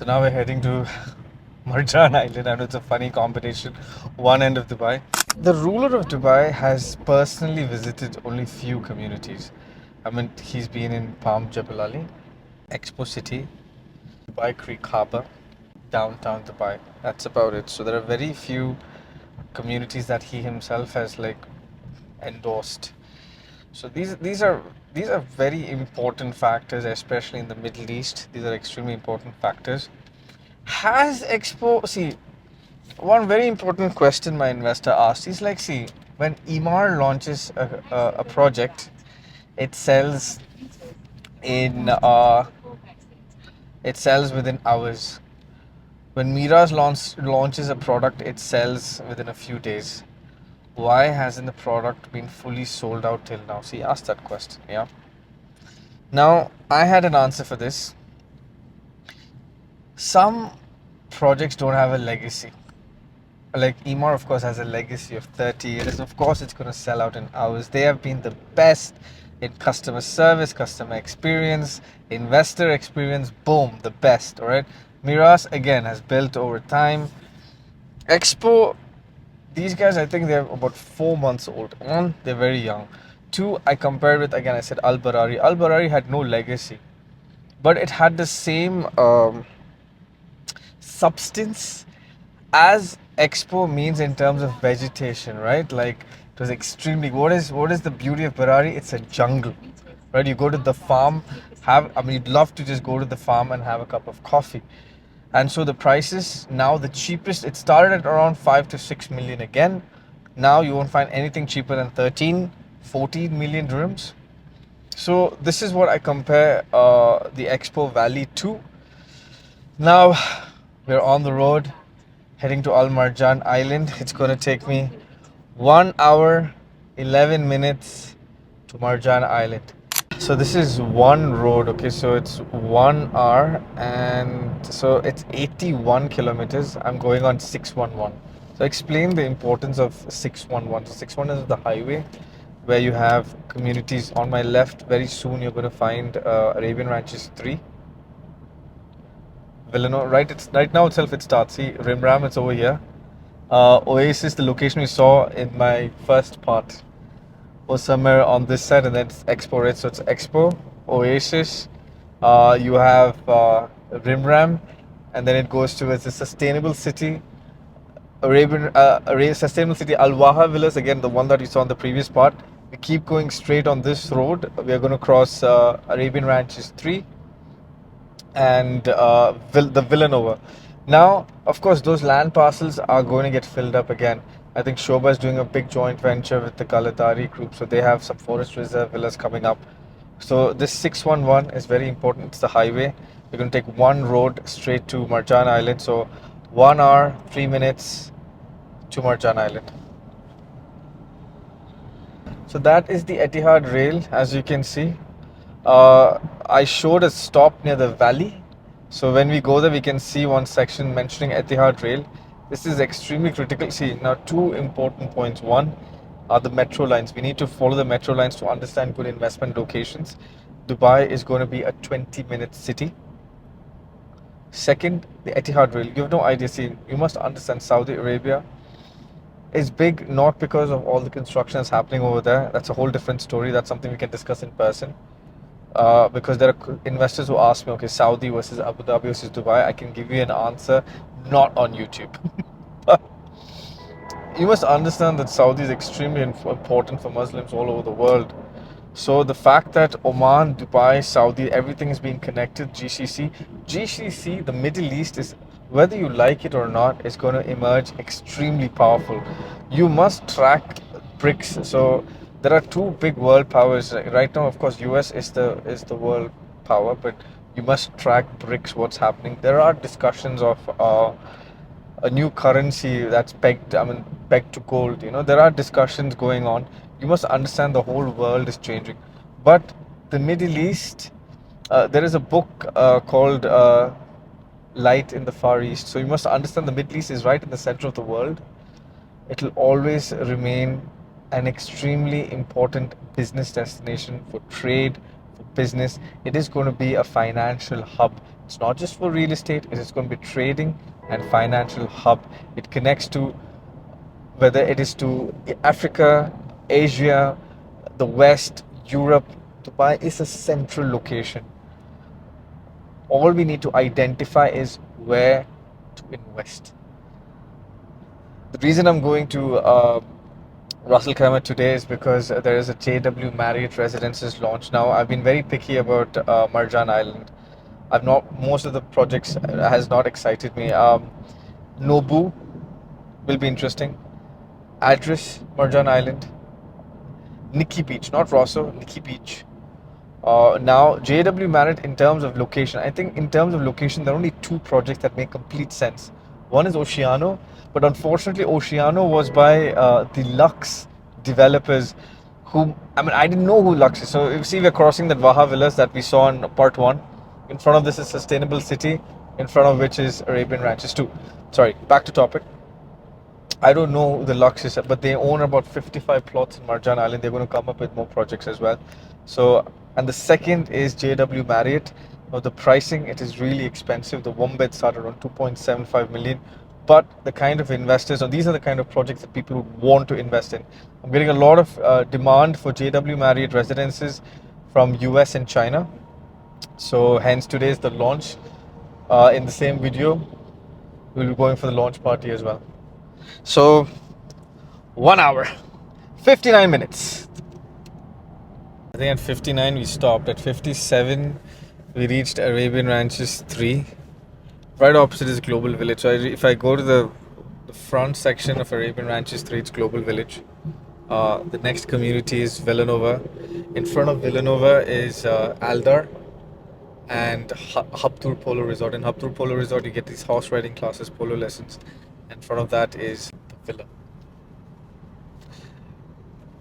So now we're heading to Marjan Island, and it's a funny combination. One end of Dubai. The ruler of Dubai has personally visited only few communities. I mean, he's been in Palm Jebel Ali, Expo City, Dubai Creek Harbour, downtown Dubai. That's about it. So there are very few communities that he himself has endorsed. So these are very important factors, especially in the Middle East. These are extremely important factors. Has Expo see one very important question my investor asked? He's like, see, when Emar launches a project, it sells in it sells within hours. When launches a product, it sells within a few days. Why hasn't the product been fully sold out till now? See, ask that question. Yeah. Now, I had an answer for this. Some projects don't have a legacy. Like Emar, of course, has a legacy of 30 years. Of course, it's going to sell out in hours. They have been the best in customer service, customer experience, investor experience. Boom, the best. All right. Miras again has built over time. Expo, these guys, I think they're about 4 months old. One, they're very young. Two, I compared with, again, I said Al Barari. Al Barari had no legacy, but it had the same substance as Expo means in terms of vegetation, right? Like it was extremely. What is the beauty of Barari? It's a jungle, right? You go to the farm, you'd love to just go to the farm and have a cup of coffee. And so the prices now, the cheapest, it started at around 5 to 6 million again. Now you won't find anything cheaper than 13, 14 million dirhams. So this is what I compare the Expo Valley to. Now we're on the road heading to Al Marjan Island. It's going to take me 1 hour, 11 minutes to Marjan Island. So this is one road, okay, so it's 1 hour and so it's 81 kilometers. I'm going on 611. So explain the importance of 611. So 611 is the highway where you have communities. On my left, very soon you're going to find Arabian Ranches 3. Villanova, right now itself it starts. See, Rimram, it's over here. Oasis, the location we saw in my first part, was somewhere on this side, and then it's Expo, right? So it's Expo, Oasis. You have Rimram, and then it goes to it's a sustainable city, sustainable city Al Waha Villas. Again, the one that you saw in the previous part. We keep going straight on this road. We are going to cross Arabian Ranches 3 and the Villanova. Now, of course, those land parcels are going to get filled up again. I think Shoba is doing a big joint venture with the Kalatari group, so they have some forest reserve villas coming up. So this 611 is very important. It's the highway. We're going to take one road straight to Marjan Island. So 1 hour, 3 minutes to Marjan Island. So that is the Etihad rail, as you can see. I showed a stop near the valley. So when we go there, we can see one section mentioning Etihad Rail. This is extremely critical. See, now two important points. One are the metro lines. We need to follow the metro lines to understand good investment locations. Dubai is going to be a 20-minute city. Second, the Etihad Rail. You have no idea. See, you must understand Saudi Arabia is big not because of all the construction that's happening over there. That's a whole different story. That's something we can discuss in person. Because there are investors who ask me, okay, Saudi versus Abu Dhabi versus Dubai, I can give you an answer, not on YouTube. You must understand that Saudi is extremely important for Muslims all over the world. So the fact that Oman, Dubai, Saudi, everything is being connected, GCC, the Middle East is, whether you like it or not, is going to emerge extremely powerful. You must track BRICS. So there are two big world powers right now. Of course, US is the world power, but you must track BRICS. What's happening? There are discussions of a new currency that's pegged to gold. There are discussions going on. You must understand the whole world is changing. But the Middle East, there is a book called Light in the Far East. So you must understand the Middle East is right in the center of the world. It will always remain an extremely important business destination for trade, for business. It is going to be a financial hub. It's not just for real estate, it is going to be trading and financial hub. It connects to whether it is to Africa, Asia, the West, Europe. Dubai is a central location. All we need to identify is where to invest. The reason I'm going to Ras Al Khaimah today is because there is a JW Marriott Residences launch now. I've been very picky about Marjan Island. I've not most of the projects has not excited me. Nobu will be interesting. Address Marjan Island, Nikki Beach, not Rosso, Nikki Beach. Now, JW Marriott, in terms of location, I think in terms of location, there are only two projects that make complete sense. One is Oceano, but unfortunately, Oceano was by the Lux developers who, I mean, I didn't know who Lux is. So, you see, we're crossing that Vaha Villas that we saw in part one. In front of this is Sustainable City, in front of which is Arabian Ranches 2. Sorry, back to topic. I don't know who the Lux is, but they own about 55 plots in Marjan Island. They're going to come up with more projects as well. So, and the second is JW Marriott. Now, the pricing, it is really expensive. The one bed started around 2.75 million. But the kind of investors, or these are the kind of projects that people would want to invest in. I'm getting a lot of demand for JW Marriott residences from US and China. So, hence today is the launch. In the same video, we'll be going for the launch party as well. So, 1 hour, 59 minutes. I think at 59 we stopped. At 57 we reached Arabian Ranches 3. Right opposite is Global Village. So if I go to the front section of Arabian Ranches 3, it's Global Village. The next community is Villanova. In front of Villanova is Aldar and Habtur Polo Resort. In Habtur Polo Resort you get these horse riding classes, polo lessons. In front of that is the villa.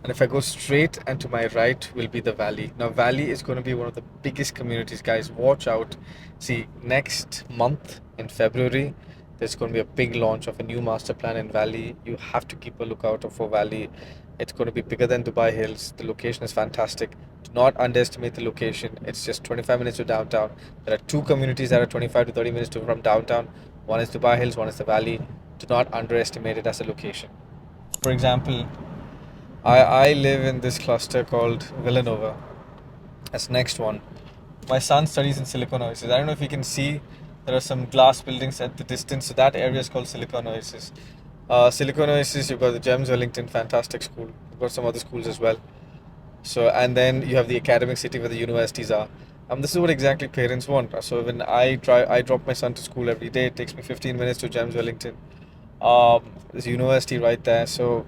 And if I go straight and to my right will be the Valley. Now Valley is going to be one of the biggest communities, guys. Watch out. See, next month in February, there's going to be a big launch of a new master plan in Valley. You have to keep a lookout for Valley. It's going to be bigger than Dubai Hills. The location is fantastic. Do not underestimate the location. It's just 25 minutes to downtown. There are two communities that are 25 to 30 minutes from downtown. One is Dubai Hills, one is the Valley. Do not underestimate it as a location. For example, I live in this cluster called Villanova. That's the next one. My son studies in Silicon Oasis. I don't know if you can see, there are some glass buildings at the distance. So that area is called Silicon Oasis. Silicon Oasis, you've got the Gems Wellington, fantastic school. You've got some other schools as well. So, and then you have the academic city where the universities are. This is what exactly parents want. So when I drop my son to school every day. It takes me 15 minutes to Gems Wellington. There's a university right there. So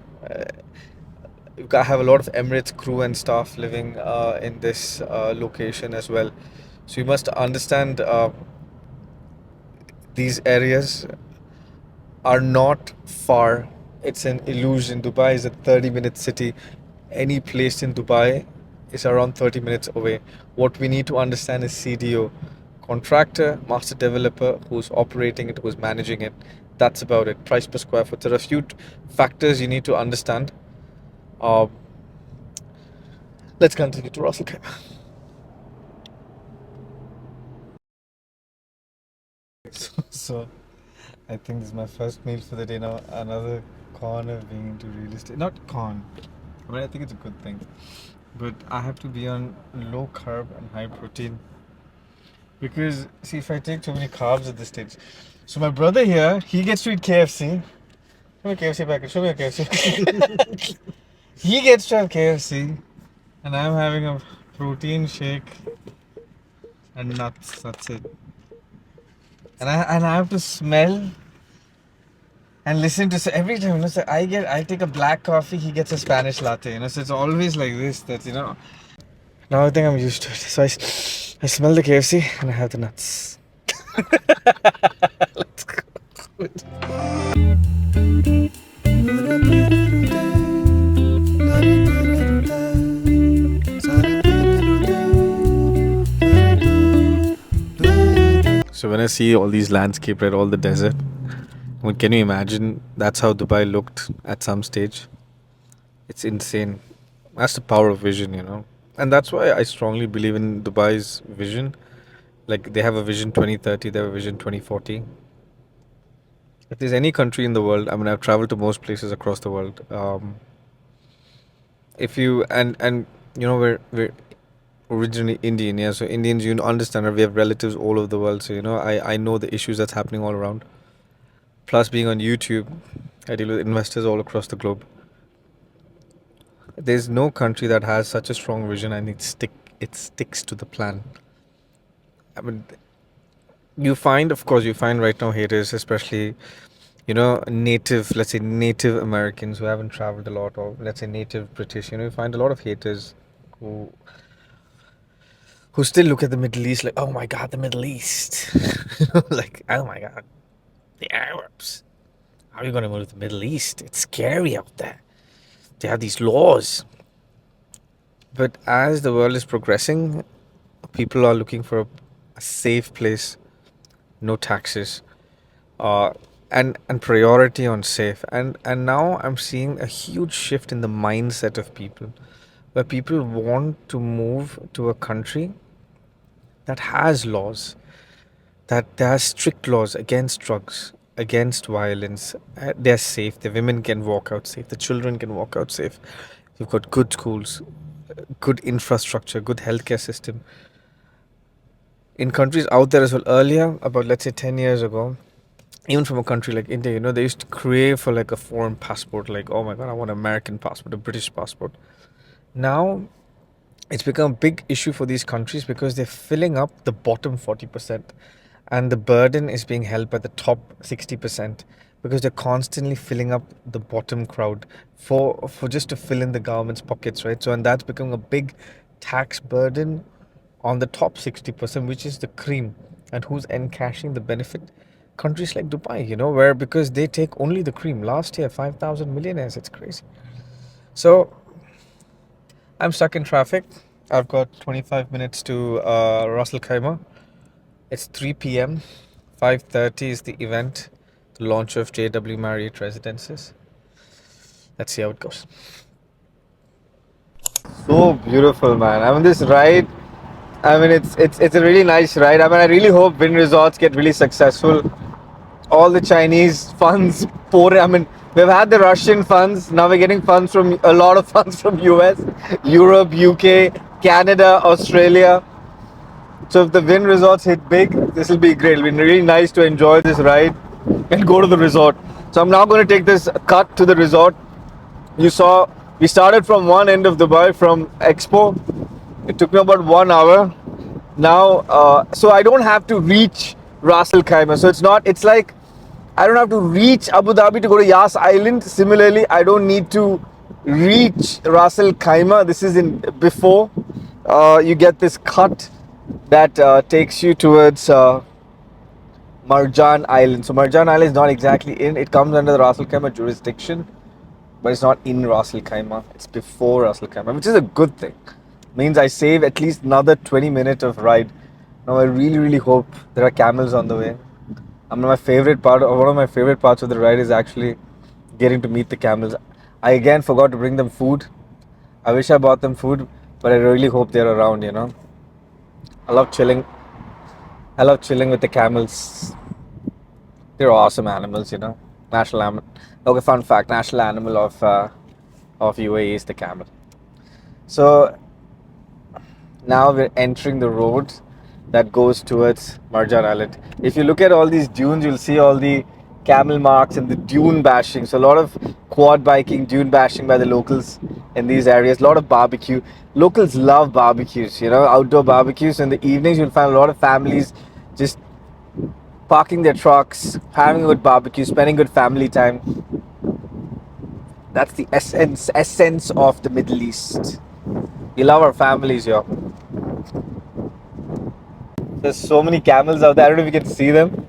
I have a lot of Emirates crew and staff living in this location as well. So you must understand these areas are not far. It's an illusion. Dubai is a 30-minute city. Any place in Dubai is around 30 minutes away. What we need to understand is CDO, contractor, master developer, who's operating it, who's managing it. That's about it. Price per square foot. There are a few factors you need to understand. Let's continue to Ras Al Khaimah. So, I think this is my first meal for the day now. Another con of being into real estate. Not con. I mean, I think it's a good thing. But I have to be on low carb and high protein. Because, see, if I take too many carbs at this stage. So, my brother here, he gets to eat KFC. Show me a KFC packet. Show me a KFC. He gets to have KFC. And I'm having a protein shake and nuts. That's it. And I have to smell and listen to every time. You know, so I take a black coffee. He gets a Spanish latte. You know, so it's always like this. That Now I think I'm used to it. So I smell the KFC and I have the nuts. Let's go. So when I see all these landscape, right, all the desert, can you imagine that's how Dubai looked at some stage? It's insane. That's the power of vision, And that's why I strongly believe in Dubai's vision. Like they have a vision 2030, they have a vision 2040. If there's any country in the world, I mean, I've traveled to most places across the world. If you and you know we're originally Indian, yeah. So Indians, you understand, we have relatives all over the world. So I know the issues that's happening all around. Plus, being on YouTube, I deal with investors all across the globe. There's no country that has such a strong vision and it sticks to the plan. I mean, of course, you find right now haters, especially native, let's say native Americans who haven't traveled a lot, or let's say native British. You find a lot of haters who who still look at the Middle East like, oh my God, the Middle East, like, oh my God, the Arabs. How are you going to move to the Middle East? It's scary out there. They have these laws. But as the world is progressing, people are looking for a safe place, no taxes, uh, and priority on safe. And now I'm seeing a huge shift in the mindset of people, where people want to move to a country that has laws, that there are strict laws against drugs, against violence. They're safe. The women can walk out safe. The children can walk out safe. You've got good schools, good infrastructure, good healthcare system. In countries out there as well, earlier, about let's say 10 years ago, even from a country like India, they used to crave for like a foreign passport, like, oh my God, I want an American passport, a British passport. Now, it's become a big issue for these countries because they're filling up the bottom 40%, and the burden is being held by the top 60% because they're constantly filling up the bottom crowd for just to fill in the government's pockets, right? So, and that's becoming a big tax burden on the top 60%, which is the cream, and who's encashing the benefit? Countries like Dubai, where because they take only the cream. Last year, 5,000 millionaires. It's crazy. So I'm stuck in traffic. I've got 25 minutes to Ras Al Khaimah. It's 3 p.m. 5:30 is the event, the launch of JW Marriott Residences. Let's see how it goes. So beautiful, man. I mean, this ride. I mean, it's a really nice ride. I mean, I really hope Wynn Resorts get really successful. All the Chinese funds pour. I mean, we've had the Russian funds. Now we're getting funds from a lot of funds from US, Europe, UK, Canada, Australia. So if the Wynn Resorts hit big, this will be great. It'll be really nice to enjoy this ride and go to the resort. So I'm now going to take this cut to the resort. You saw we started from one end of Dubai, from Expo. It took me about 1 hour. Now, so I don't have to reach Ras Al Khaimah. So it's like I don't have to reach Abu Dhabi to go to Yas Island. Similarly, I don't need to reach Ras Al Khaimah. This is in before you get this cut that takes you towards Marjan Island. So Marjan Island is not exactly in. It comes under the Ras Al Khaimah jurisdiction, but it's not in Ras Al Khaimah. It's before Ras Al Khaimah, which is a good thing. Means I save at least another 20 minutes of ride. Now I really, really hope there are camels on the way. One of my favorite parts of the ride is actually getting to meet the camels. I again forgot to bring them food. I wish I bought them food, but I really hope they're around. I love chilling. I love chilling with the camels. They're awesome animals. National animal. Okay, fun fact: national animal of UAE is the camel. So now we're entering the road that goes towards Marjan Island. If you look at all these dunes, you'll see all the camel marks and the dune bashing. So a lot of quad biking, dune bashing by the locals in these areas. A lot of barbecue. Locals love barbecues, outdoor barbecues. In the evenings, you'll find a lot of families just parking their trucks, having a good barbecue, spending good family time. That's the essence of the Middle East. We love our families here. There's so many camels out there. I don't know if you can see them.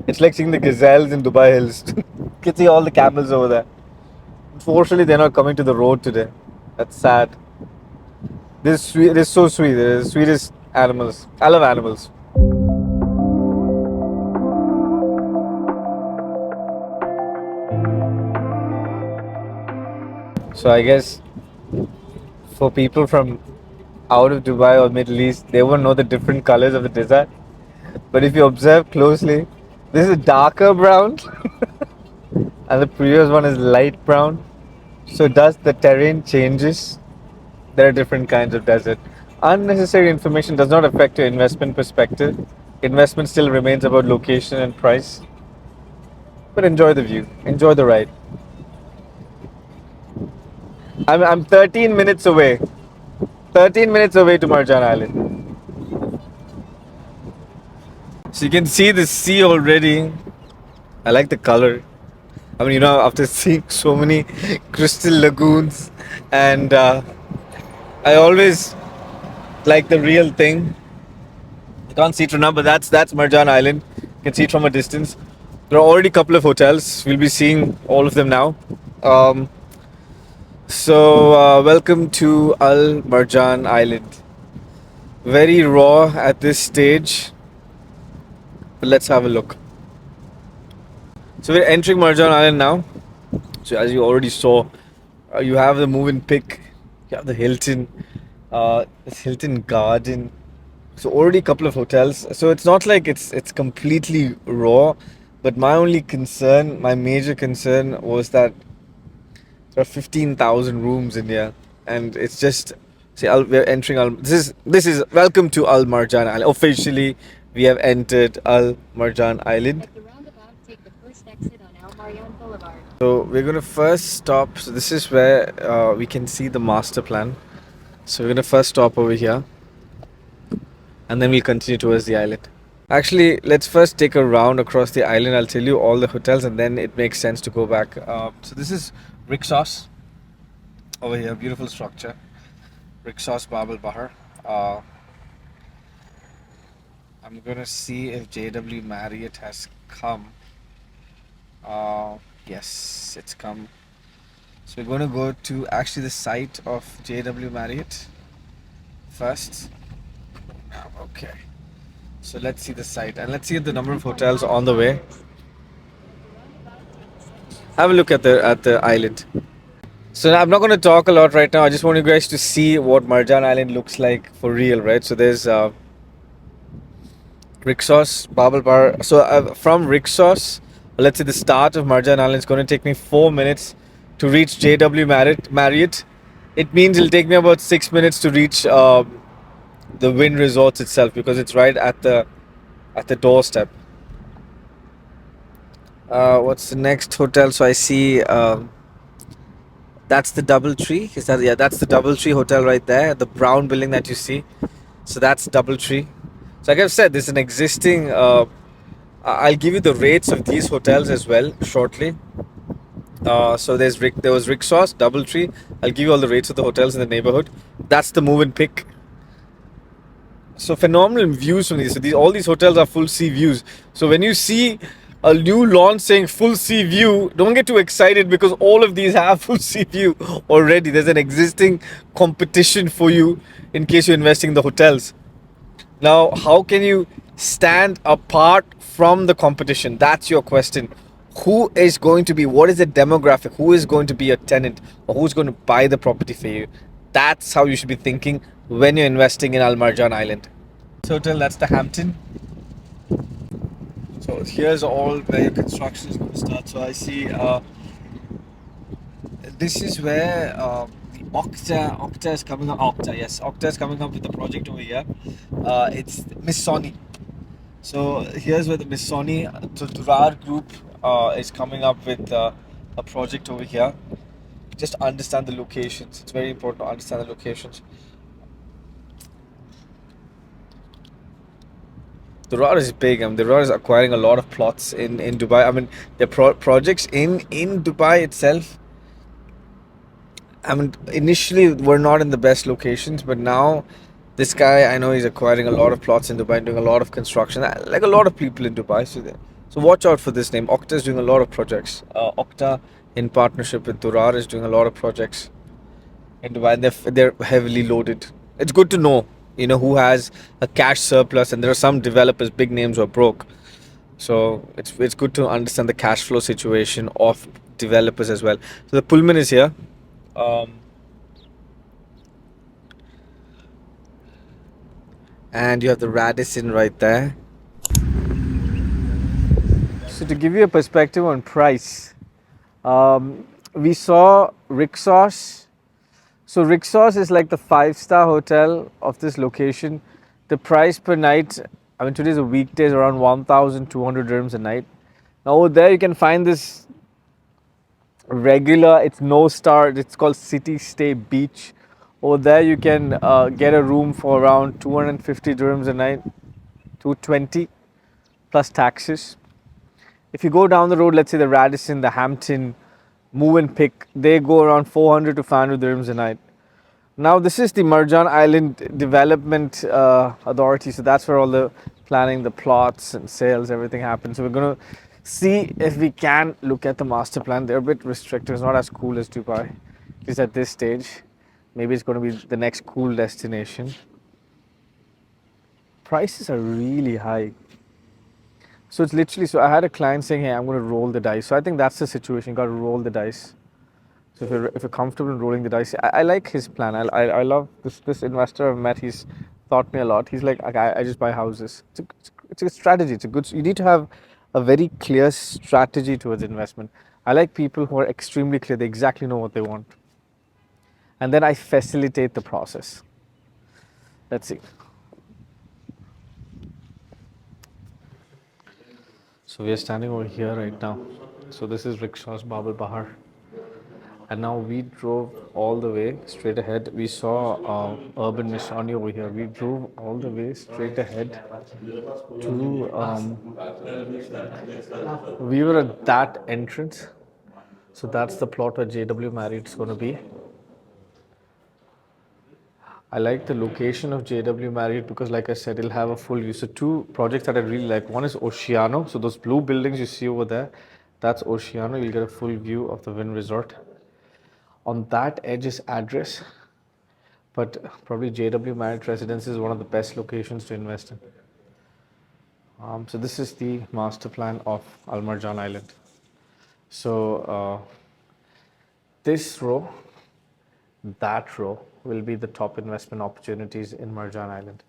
It's like seeing the gazelles in Dubai Hills. You can see all the camels over there. Unfortunately, they're not coming to the road today. That's sad. They're so sweet. They're the sweetest animals. I love animals. So I guess for people from out of Dubai or Middle East, they won't know the different colors of the desert. But if you observe closely, this is darker brown and the previous one is light brown. So does the terrain changes? There are different kinds of desert. Unnecessary information does not affect your investment perspective. Investment still remains about location and price. But enjoy the view. Enjoy the ride. I'm 13 minutes away. 13 minutes away to Marjan Island. So you can see the sea already. I like the color. I mean, after seeing so many crystal lagoons, and I always like the real thing. You can't see it from now, but that's Marjan Island. You can see it from a distance. There are already a couple of hotels. We'll be seeing all of them now. Um, welcome to Al Marjan Island. Very raw at this stage, but let's have a look. So we're entering Marjan Island now. So as you already saw, you have the move-in pick, you have the Hilton, this Hilton Garden. So already a couple of hotels. So it's not like it's completely raw, but my major concern was that there are 15,000 rooms in here, and it's just we're entering Al. This is welcome to Al Marjan Island. Officially, we have entered Al Marjan Island. At the roundabout, take the first exit on Al Marjan Boulevard. So we're gonna first stop. So this is where we can see the master plan. So we're gonna first stop over here, and then we'll continue towards the island. Actually, let's first take a round across the island. I'll tell you all the hotels, and then it makes sense to go back. So this is Rixos over here, beautiful structure. Rixos Babel Bahar. I'm gonna see if JW Marriott has come. Yes, it's come. So we're gonna go to actually the site of JW Marriott first. Okay. So let's see the site and let's see the number of hotels on the way. Have a look at the island. So I'm not going to talk a lot right now. I just want you guys to see what Marjan Island looks like for real, right? So there's Rixos, Babel Bar. So from Rixos, let's say the start of Marjan Island is going to take me 4 minutes to reach JW Marriott. It means it'll take me about 6 minutes to reach the Wynn Resorts itself because it's right at the doorstep. What's the next hotel? So I see that's the Doubletree. That's the Doubletree Hotel right there. The brown building that you see. So that's Doubletree. So like I've said, there's an existing. I'll give you the rates of these hotels as well shortly. So there was Rixos, Doubletree. I'll give you all the rates of the hotels in the neighborhood. That's the move and pick. So phenomenal views from these. So all these hotels are full sea views. So when you see a new launch saying full sea view, don't get too excited because all of these have full sea view already. There's an existing competition for you in case you're investing in the hotels. Now, how can you stand apart from the competition? That's your question. Who is going to be, what is the demographic? Who is going to be a tenant or who's going to buy the property for you? That's how you should be thinking when you're investing in Al Marjan Island. This hotel, that's the Hampton. So here's all where your construction is going to start. So I see this is where the Octa is coming up. Octa is coming up with the project over here. It's Missoni. So here's where the Missoni, the Durar group is coming up with a project over here. Just understand the locations. It's very important to understand the locations. Durar is big. Durar is acquiring a lot of plots in Dubai. I mean, the projects in Dubai itself. I mean, initially were not in the best locations, but now this guy, I know he's acquiring a lot of plots in Dubai and doing a lot of construction, like a lot of people in Dubai. So watch out for this name. Octa is doing a lot of projects. Octa, in partnership with Durar, is doing a lot of projects in Dubai, and they're heavily loaded. It's good to know, who has a cash surplus, and there are some developers, big names, who are broke. So it's good to understand the cash flow situation of developers as well. So the Pullman is here. And you have the Radisson right there. So to give you a perspective on price, we saw Rixos. So Rixos is like the 5-star hotel of this location. The price per night, I mean today's a weekday, is around 1,200 dirhams a night. Now over there you can find this regular, it's no star, it's called City Stay Beach. Over there you can get a room for around 250 dirhams a night, 220 plus taxes. If you go down the road, let's say the Radisson, the Hampton, Move and Pick, they go around 400 to 500 dirhams a night. Now this is the Marjan Island Development Authority, so that's where all the planning, the plots and sales, everything happens. So we're going to see if we can look at the master plan. They're a bit restrictive, it's not as cool as Dubai, at least at this stage. Maybe it's going to be the next cool destination. Prices are really high. So it's literally, so I had a client saying, hey, I'm going to roll the dice. So I think that's the situation, you got to roll the dice. So if you're comfortable in rolling the dice, I like his plan. I love this investor I've met, he's taught me a lot. He's like, I just buy houses. It's a strategy, it's a good, you need to have a very clear strategy towards investment. I like people who are extremely clear, they exactly know what they want. And then I facilitate the process. Let's see. So we are standing over here right now. So this is Rickshaws Babal Bahar. And now we drove all the way straight ahead. We saw Urban Nishani over here. We drove all the way straight ahead to, we were at that entrance. So that's the plot where JW Marriott is going to be. I like the location of JW Marriott because, like I said, it'll have a full view. So two projects that I really like. One is Oceano. So those blue buildings you see over there, that's Oceano. You'll get a full view of the Wynn Resort. On that edge is Address, but probably JW Marriott Residence is one of the best locations to invest in. So this is the master plan of Al Marjan Island. So this row, that row will be the top investment opportunities in Marjan Island.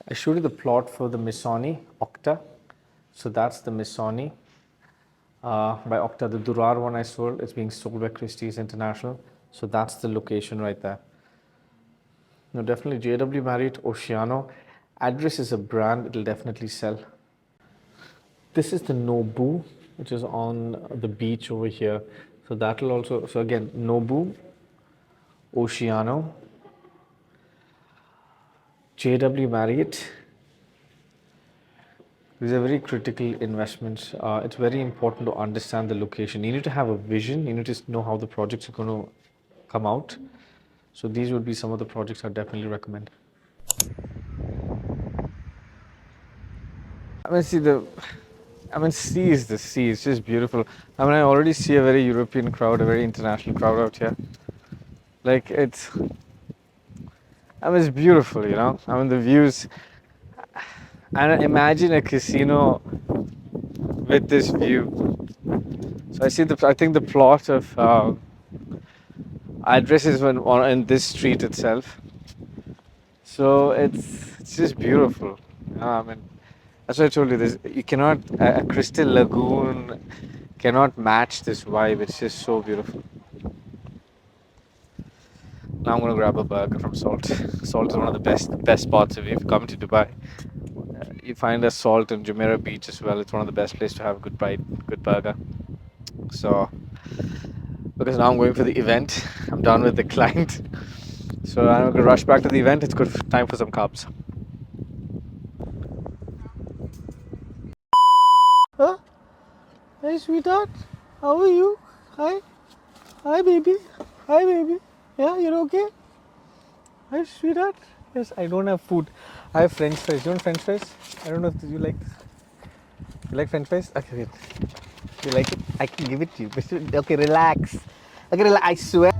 I showed you the plot for the Misani Okta. So that's the Misani by Okta. The Durar one I sold is being sold by Christie's International. So that's the location right there. No, definitely JW Marriott, Oceano. Address is a brand, it'll definitely sell. This is the Nobu, which is on the beach over here. So that'll also, so again, Nobu, Oceano, JW Marriott. These are very critical investments. It's very important to understand the location. You need to have a vision. You need to know how the projects are going to come out. So these would be some of the projects I definitely recommend. Sea is the sea. It's just beautiful. I already see a very European crowd, a very international crowd out here. Like it's beautiful, you know. The views. And imagine a casino with this view. So I think the plot of Address is in this street itself. So it's just beautiful. That's why I told you this. You cannot, a crystal lagoon cannot match this vibe. It's just so beautiful. Now I'm gonna grab a burger from Salt. Salt is one of the best spots if you've come to Dubai. You find a Salt in Jumeirah Beach as well. It's one of the best places to have a good bite, good burger. So, because now I'm going for the event, I'm done with the client. So I'm gonna rush back to the event. It's good time for some carbs. Huh? Hey, sweetheart. How are you? Hi. Hi, baby. Hi, baby. Yeah, you're okay? Hi, sweetheart. Yes, I don't have food. I have French fries. Do you want French fries? I don't know if you like. You like French fries? Okay, wait. You like it? I can give it to you. Okay, relax. Okay, relax. I swear.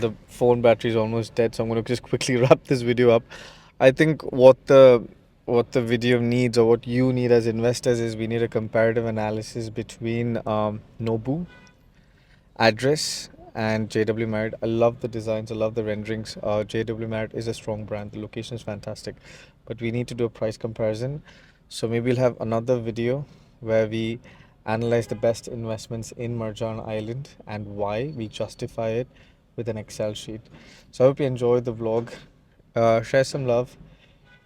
the phone battery is almost dead, so I'm going to just quickly wrap this video up. I think what the video needs, or what you need as investors, is we need a comparative analysis between Nobu address and JW Marriott. I love the designs, I love the renderings. JW Marriott is a strong brand, the location is fantastic, but we need to do a price comparison. So maybe we'll have another video where we analyze the best investments in Marjan Island and why we justify it with an Excel sheet. So I hope you enjoyed the vlog. Share some love.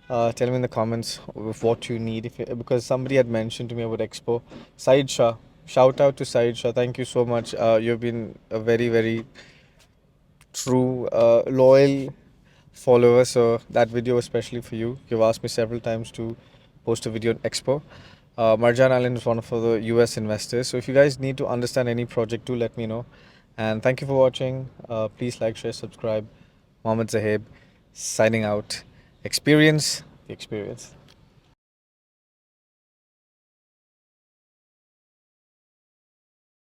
Tell me in the comments of what you need. Because somebody had mentioned to me about Expo. Said Shah. Shout out to Said Shah. Thank you so much. You've been a very, very true, loyal follower. So that video was especially for you. You've asked me several times to post a video on Expo. Marjan Island is one of the US investors. So if you guys need to understand any project, do let me know. And thank you for watching. Please like, share, subscribe. Mohammed Zohaib signing out. Experience the experience.